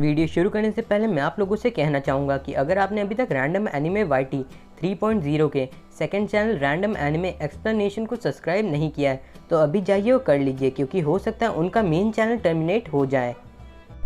Video शुरू करने से पहले मैं आप लोगों से कहना चाहूँगा कि अगर आपने अभी तक रैंडम एनिमे YT 3.0 के second channel random anime explanation को सब्सक्राइब नहीं किया है तो अभी जाइए और कर लीजिए, क्योंकि हो सकता है उनका मेन चैनल टर्मिनेट हो जाए।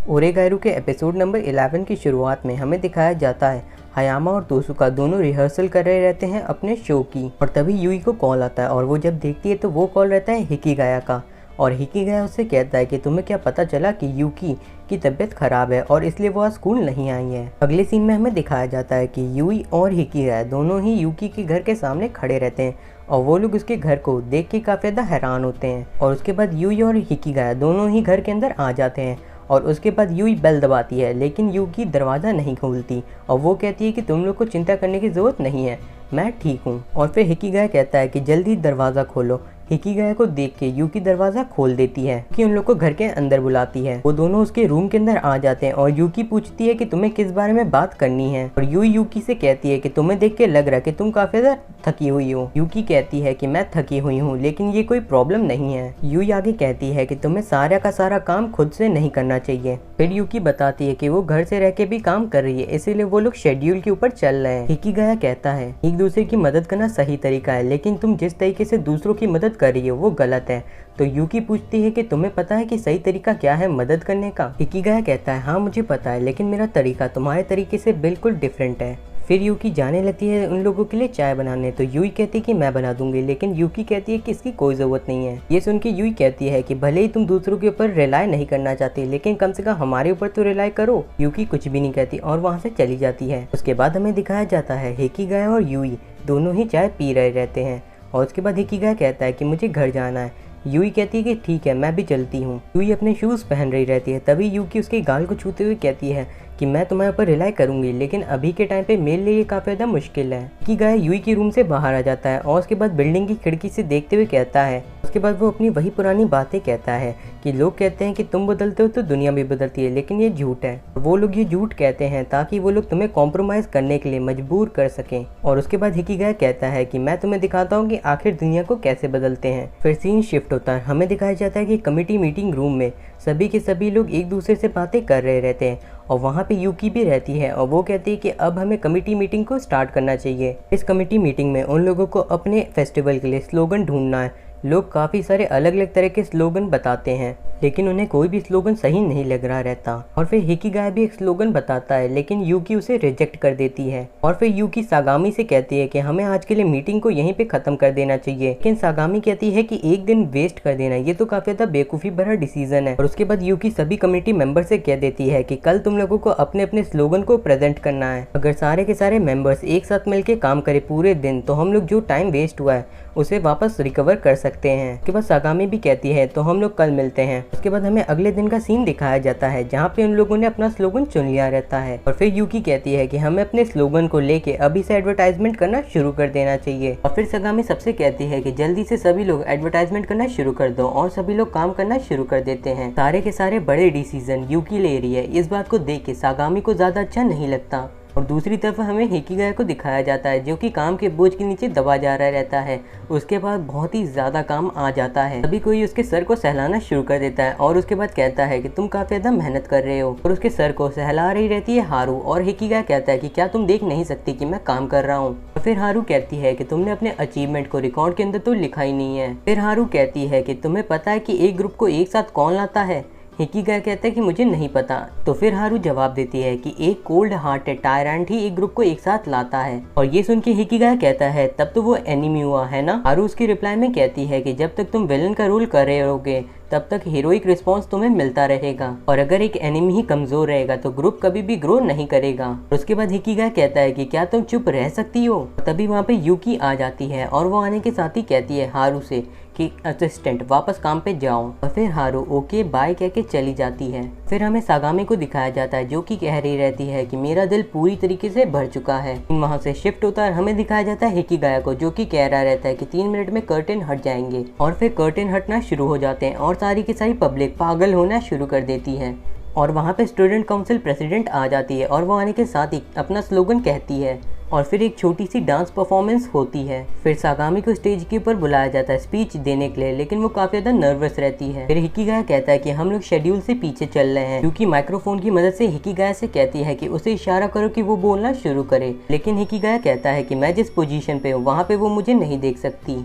ओरेगाइरो के एपिसोड नंबर 11 की शुरुआत में हमें दिखाया जाता है हयामा और तोसुका दोनों रिहर्सल कर रहे रहते हैं अपने शो की, और तभी यूई को कॉल आता है और वो जब देखती है तो वो कॉल रहता है हिकिगाया का। और हिकिगाया उससे कहता है कि तुम्हें क्या पता चला कि यूकी की तबीयत खराब है और इसलिए वो आज स्कूल नहीं आई है। अगले सीन में हमें दिखाया जाता है कि यूई और हिकिगाया दोनों ही यूकी के घर के सामने खड़े रहते हैं और वो लोग उसके घर को देख के काफ़ी ज़्यादा हैरान होते हैं। और उसके बाद यूई और हिकिगाया दोनों ही घर के अंदर आ जाते हैं और उसके बाद यूई बेल दबाती है, लेकिन यूकी दरवाज़ा नहीं खोलती और वो कहती है कि तुम लोग को चिंता करने की ज़रूरत नहीं है, मैं ठीक हूँ। और फिर हिकिगाया कहता है कि जल्दी दरवाज़ा खोलो। हिकिगाया को देख के यूकी दरवाज़ा खोल देती है कि उन लोग को घर के अंदर बुलाती है। वो दोनों उसके रूम के अंदर आ जाते हैं और यूकी पूछती है कि तुम्हें किस बारे में बात करनी है, और यूकी से कहती है कि तुम्हें देख के लग रहा है कि तुम काफ़ी ज़्यादा थकी हुई हो। यूकी कहती है कि मैं थकी हुई हूँ, लेकिन ये कोई प्रॉब्लम नहीं है। यूई आगे कहती है कि तुम्हें सारा का सारा काम खुद से नहीं करना चाहिए। फिर यूकी बताती है कि वो घर से रह के भी काम कर रही है, इसीलिए वो लोग शेड्यूल के ऊपर चल रहे हैं। हिकिगाया कहता है एक दूसरे की मदद करना सही तरीका है, लेकिन तुम जिस तरीके से दूसरों की मदद कर रही हो वो गलत है। तो यूकी पूछती है कि तुम्हें पता है कि सही तरीका क्या है मदद करने का। हिकिगाया कहता है हाँ मुझे पता है, लेकिन मेरा तरीका तुम्हारे तरीके से बिल्कुल डिफरेंट है। फिर यूकी जाने लगती है उन लोगों के लिए चाय बनाने, तो यूई कहती है कि मैं बना दूंगी, लेकिन यूकी कहती है कि इसकी कोई ज़रूरत नहीं है। ये सुन के यूई कहती है कि भले ही तुम दूसरों के ऊपर रिलाय नहीं करना चाहती, लेकिन कम से कम हमारे ऊपर तो रिलाय करो। यूकी कुछ भी नहीं कहती और वहाँ से चली जाती है। उसके बाद हमें दिखाया जाता है हिकिगाया और यूई दोनों ही चाय पी रहे रहते हैं, और उसके बाद हिकिगाया कहता है कि मुझे घर जाना है। यूई कहती है कि ठीक है मैं भी चलती हूँ। यूई अपने शूज़ पहन रही रहती है, तभी यूकी उसके गाल को छूते हुए कहती है कि मैं तुम्हारे ऊपर रिलाई करूंगी, लेकिन अभी के टाइम पे मेरे लिए ये काफ़ी ज़्यादा मुश्किल है। हिकिगाया यूई के रूम से बाहर आ जाता है और उसके बाद बिल्डिंग की खिड़की से देखते हुए कहता है, उसके बाद वो अपनी वही पुरानी बातें कहता है कि लोग कहते हैं कि तुम बदलते हो तो दुनिया भी बदलती है, लेकिन ये झूठ है। वो लोग ये झूठ कहते हैं ताकि वो लोग तुम्हें कॉम्प्रोमाइज़ करने के लिए मजबूर कर सकें। और उसके बाद हिकिगाया कहता है कि मैं तुम्हें दिखाता हूँ कि आखिर दुनिया को कैसे बदलते हैं। फिर सीन शिफ्ट होता है, हमें दिखाया जाता है कि कमेटी मीटिंग रूम में सभी के सभी लोग एक दूसरे से बातें कर रहे रहते हैं और वहाँ पे यूकी भी रहती है और वो कहती है कि अब हमें कमेटी मीटिंग को स्टार्ट करना चाहिए। इस कमेटी मीटिंग में उन लोगों को अपने फेस्टिवल के लिए स्लोगन ढूंढना है। लोग काफ़ी सारे अलग अलग तरह के स्लोगन बताते हैं, लेकिन उन्हें कोई भी स्लोगन सही नहीं लग रहा रहता। और फिर हिकिगाया भी एक स्लोगन बताता है, लेकिन यूकी उसे रिजेक्ट कर देती है। और फिर यूकी सागामी से कहती है कि हमें आज के लिए मीटिंग को यहीं पे ख़त्म कर देना चाहिए, लेकिन सागामी कहती है कि एक दिन वेस्ट कर देना ये तो काफ़ी ज़्यादा बेवकूफ़ी भरा डिसीजन है। और उसके बाद यूकी सभी कमेटी मेंबर से कह देती है कि कल तुम लोगों को अपने अपने स्लोगन को प्रेजेंट करना है। अगर सारे के सारे मेंबर्स एक साथ मिलकर काम करें पूरे दिन, तो हम लोग जो टाइम वेस्ट हुआ है उसे वापस रिकवर कर सकते हैं। उसके बाद सागामी भी कहती है तो हम लोग कल मिलते हैं। उसके बाद हमें अगले दिन का सीन दिखाया जाता है जहाँ पे उन लोगों ने अपना स्लोगन चुन लिया रहता है। और फिर यूकी कहती है कि हमें अपने स्लोगन को लेके अभी से एडवर्टाइजमेंट करना शुरू कर देना चाहिए। और फिर सागामी सबसे कहती है कि जल्दी से सभी लोग एडवर्टाइजमेंट करना शुरू कर दो, और सभी लोग काम करना शुरू कर देते हैं। सारे के सारे बड़े डिसीजन यूकी ले रही है। इस बात को देख के सागामी को ज़्यादा अच्छा नहीं लगता। और दूसरी तरफ हमें हिकिगाया को दिखाया जाता है जो कि काम के बोझ के नीचे दबा जा रहा रहता है। उसके बाद बहुत ही ज़्यादा काम आ जाता है, तभी कोई उसके सर को सहलाना शुरू कर देता है और उसके बाद कहता है कि तुम काफ़ी ज़्यादा मेहनत कर रहे हो। और उसके सर को सहला रही रहती है हारू, और हिकिगाया कहता है कि क्या तुम देख नहीं सकती कि मैं काम कर रहा हूँ। और फिर हारू कहती है कि तुमने अपने अचीवमेंट को रिकॉर्ड के अंदर तो लिखा ही नहीं है। फिर हारू कहती है कि तुम्हें पता है कि एक ग्रुप को एक साथ कौन लाता है। हिकिगाया कहता है कि मुझे नहीं पता। तो फिर हारू जवाब देती है कि एक कोल्ड हार्टेड टायरेंट ही एक ग्रुप को एक साथ लाता है। और ये सुन के हिकिगाया कहता है तब तो वो एनिमी हुआ है ना। हारू उसकी रिप्लाई में कहती है कि जब तक तुम विलन का रोल कर रहे होगे तब तक हीरोइक रिस्पॉन्स तुम्हें मिलता रहेगा, और अगर एक एनिमी ही कमजोर रहेगा तो ग्रुप कभी भी ग्रो नहीं करेगा। और उसके बाद हिकिगाया कहता है कि क्या तुम चुप रह सकती हो। तभी वहाँ पे यूकी आ जाती है और वो आने के साथ ही कहती है हारू से कि असिस्टेंट वापस काम पे जाओ। और फिर हारू ओके बाय कह के चली जाती है। फिर हमें सागामी को दिखाया जाता है जो कि कह रही रहती है कि मेरा दिल पूरी तरीके से भर चुका है। वहाँ से शिफ्ट होता है, हमें दिखाया जाता है हिकिगाया को जो कि कह रहा रहता है कि 3 मिनट में कर्टेन हट जाएंगे। और फिर कर्टेन हटना शुरू हो जाते हैं और सारी की सारी पब्लिक पागल होना शुरू कर देती है। और वहाँ पे स्टूडेंट काउंसिल प्रेसिडेंट आ जाती है और वो आने के साथ ही अपना स्लोगन कहती है और फिर एक छोटी सी डांस परफॉर्मेंस होती है। फिर सागामी को स्टेज के ऊपर बुलाया जाता है स्पीच देने के लिए, लेकिन वो काफी ज्यादा नर्वस रहती है। फिर हिकिगाया कहता है कि हम लोग शेड्यूल से पीछे चल रहे हैं, क्योंकि माइक्रोफोन की मदद से हिकिगाया से कहती है कि उसे इशारा करो कि वो बोलना शुरू करे, लेकिन हिकिगाया कहता है कि मैं जिस पोजीशन पे हूँ वहाँ पे वो मुझे नहीं देख सकती।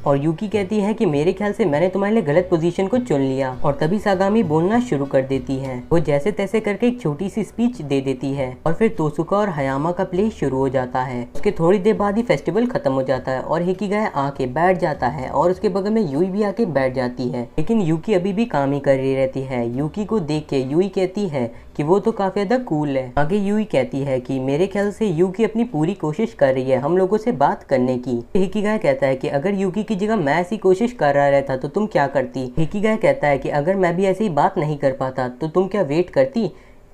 और यूकी कहती है कि मेरे ख्याल से मैंने तुम्हारे लिए गलत पोजीशन को चुन लिया। और तभी सागामी बोलना शुरू कर देती है। वो जैसे तैसे करके एक छोटी सी स्पीच दे देती है और फिर तोसुका और हयामा का प्ले शुरू हो जाता है। उसके थोड़ी देर बाद ही फेस्टिवल खत्म हो जाता है और हिकिगाया आके बैठ जाता है और उसके बगल में यूई भी आके बैठ जाती है, लेकिन यूकी अभी भी काम ही कर रही रहती है। यूकी को देख के यूई कहती है कि वो तो काफी ज्यादा कूल है। आगे यूई कहती है कि मेरे ख्याल से यूकी अपनी पूरी कोशिश कर रही है हम लोगों से बात करने की। हिकिगाया कहता है कि अगर यूकी की जगह मैं ऐसी कोशिश कर रहा रहता तो तुम क्या करती। हिकिगाया कहता है कि अगर मैं भी ऐसी बात नहीं कर पाता तो तुम क्या वेट करती।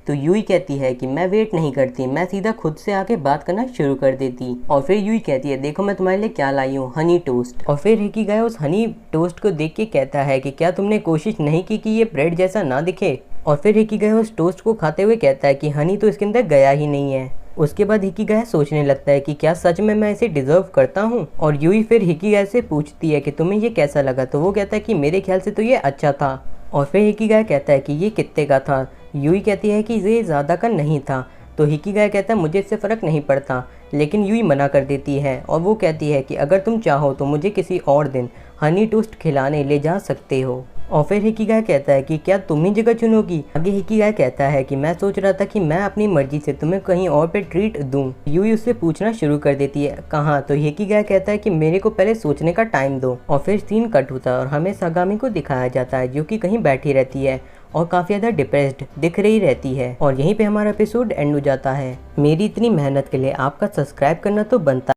तो यूई कहती है कि मैं वेट नहीं करती, मैं सीधा खुद से आके बात करना शुरू कर देती। और फिर यूई कहती है देखो मैं तुम्हारे लिए क्या लाई हूँ, हनी टोस्ट। और फिर हिकिगाया उस हनी टोस्ट को देख के कहता है कि क्या तुमने कोशिश नहीं की कि ये ब्रेड जैसा ना दिखे। और फिर हिकिगाया उस टोस्ट को खाते हुए कहता है कि हनी तो इसके अंदर गया ही नहीं है। उसके बाद हिकिगाया सोचने लगता है कि क्या सच में मैं इसे डिजर्व करता हूँ। और यूई फिर हिकिगाया से पूछती है कि तुम्हें ये कैसा लगा, तो वो कहता है कि मेरे ख्याल से तो ये अच्छा था। और फिर हिकिगाया कहता है कि ये कितने का था। यूई कहती है कि ये ज़्यादा का नहीं था। तो हिकिगाया कहता है मुझे इससे फ़र्क नहीं पड़ता, लेकिन यूई मना कर देती है और वो कहती है कि अगर तुम चाहो तो मुझे किसी और दिन हनी टोस्ट खिलाने ले जा सकते हो। और फिर हिकिगाया कहता है कि क्या तुम ही जगह चुनोगी। आगे हिकिगाया कहता है कि मैं सोच रहा था कि मैं अपनी मर्जी से तुम्हें कहीं और पे ट्रीट दूं। यूई उससे पूछना शुरू कर देती है कहाँ। तो हिकिगाया कहता है कि मेरे को पहले सोचने का टाइम दो। और फिर सीन कट होता है और हमें सागामी को दिखाया जाता है जो कि कहीं बैठी रहती है और काफ़ी ज़्यादा डिप्रेस्ड दिख रही रहती है। और यहीं पे हमारा एपिसोड एंड हो जाता है। मेरी इतनी मेहनत के लिए आपका सब्सक्राइब करना तो बनता